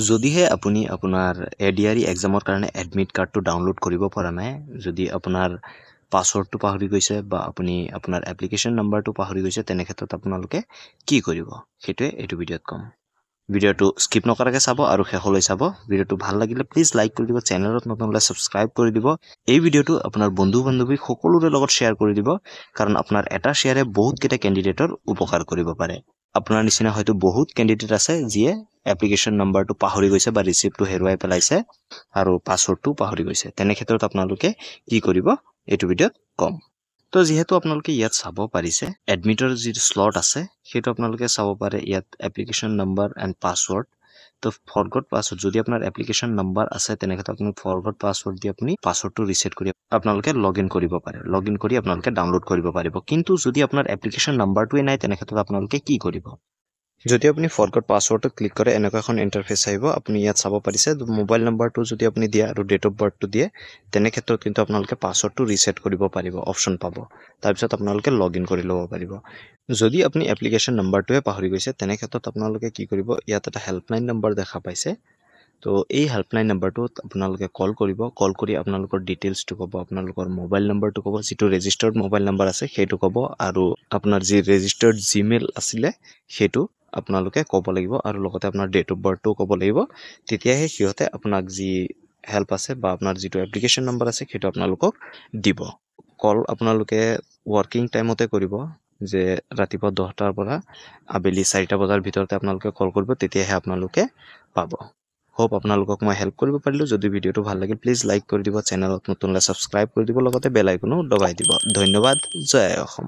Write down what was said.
যদিহে আপুনি আপোনাৰ এডিআৰই এক্সামৰ কাৰণে এডমিট কাৰ্ডটো ডাউনলোড কৰিব পৰা নাই, যদি আপোনাৰ পাছৱৰ্ডটো পাহৰি গৈছে বা আপুনি আপোনাৰ এপ্লিকেশ্যন নাম্বাৰটো পাহৰি গৈছে, তেনে ক্ষেত্ৰত আপোনালোকে কি কৰিব সেইটোৱে এইটো ভিডিঅ'ত ক'ম। ভিডিঅ'টো স্কিপ নকৰাকৈ চাব আৰু শেষলৈ চাব। ভিডিঅ'টো ভাল লাগিলে প্লিজ লাইক কৰি দিব, চেনেলত নতুন হ'লে ছাবস্ক্ৰাইব কৰি দিব। এই ভিডিঅ'টো আপোনাৰ বন্ধু বান্ধৱী সকলোৰে লগত শ্বেয়াৰ কৰি দিব, কাৰণ আপোনাৰ এটা শ্বেয়াৰে বহুতকেইটা কেণ্ডিডেটৰ উপকাৰ কৰিব পাৰে। আপোনাৰ নিচিনা হয়তো বহুত কেণ্ডিডেট আছে যিয়ে এপ্লিকেশ্যন নাম্বাৰটো পাহৰি গৈছে বা ৰিচিপ্টটো হেৰুৱাই পেলাইছে আৰু পাছৱৰ্ডটো পাহৰি গৈছে। তেনে ক্ষেত্ৰত আপোনালোকে কি কৰিব এইটো ভিডিঅ'ত ক'ম। তো যিহেতু আপোনালোকে ইয়াত চাব পাৰিছে এডমিটৰ যিটো স্লট আছে সেইটো আপোনালোকে চাব পাৰে ইয়াত এপ্লিকেশ্যন নাম্বাৰ এণ্ড পাছৱৰ্ড। তো ফৰগট পাছৱৰ্ড, যদি আপোনাৰ এপ্লিকেশ্যন নাম্বাৰ আছে তেনে ক্ষেত্ৰত আপুনি ফৰগট পাছৱৰ্ড দি আপুনি পাছৱৰ্ডটো ৰিছেট কৰি আপোনালোকে লগ ইন কৰিব পাৰে, লগ ইন কৰি আপোনালোকে ডাউনলোড কৰিব পাৰিব। কিন্তু যদি আপোনাৰ এপ্লিকেশ্যন নাম্বাৰটোৱে নাই তেনে ক্ষেত্ৰত আপোনালোকে কি কৰিব? যদি আপুনি ফৰগট পাছৱৰ্ডটো ক্লিক কৰে এনেকুৱা এখন ইণ্টাৰফেচ আহিব। আপুনি ইয়াত চাব পাৰিছে মোবাইল নাম্বাৰটো যদি আপুনি দিয়ে আৰু ডেট অফ বাৰ্থটো দিয়ে তেনে ক্ষেত্ৰত কিন্তু আপোনালোকে পাছৱৰ্ডটো ৰিছেট কৰিব পাৰিব, অপশ্যন পাব। তাৰপিছত আপোনালোকে লগ ইন কৰি ল'ব পাৰিব। যদি আপুনি এপ্লিকেশ্যন নাম্বাৰটোৱে পাহৰি গৈছে তেনে ক্ষেত্ৰত আপোনালোকে কি কৰিব, ইয়াত এটা হেল্পলাইন নাম্বাৰ দেখা পাইছে। তো এই হেল্পলাইন নাম্বাৰটোত আপোনালোকে কল কৰিব, কল কৰি আপোনালোকৰ ডিটেইলছটো ক'ব, আপোনালোকৰ মোবাইল নাম্বাৰটো ক'ব, যিটো ৰেজিষ্টাৰ্ড মোবাইল নাম্বাৰ আছে সেইটো ক'ব, আৰু আপোনাৰ যি ৰেজিষ্টাৰ্ড জিমেইল আছিলে সেইটো আপোনালোকে ক'ব লাগিব, আৰু লগতে আপোনাৰ ডেট অফ বাৰ্থটোও ক'ব লাগিব। তেতিয়াহে সিহঁতে আপোনাক যি হেল্প আছে বা আপোনাৰ যিটো এপ্লিকেশ্যন নাম্বাৰ আছে সেইটো আপোনালোকক দিব। কল আপোনালোকে ৱৰ্কিং টাইমতে কৰিব, যে ৰাতিপুৱা 10টাৰ পৰা আবেলি 4টা বজাৰ ভিতৰতে আপোনালোকে কল কৰিব, তেতিয়াহে আপোনালোকে পাব। হোপ আপোনালোকক মই হেল্প কৰিব পাৰিলোঁ। যদি ভিডিঅ'টো ভাল লাগিল প্লিজ লাইক কৰি দিব, চেনেলত নতুন হ'লে ছাবস্ক্ৰাইব কৰি দিব, লগতে বেল আইকনো দবাই দিব। ধন্যবাদ। জয় অসম।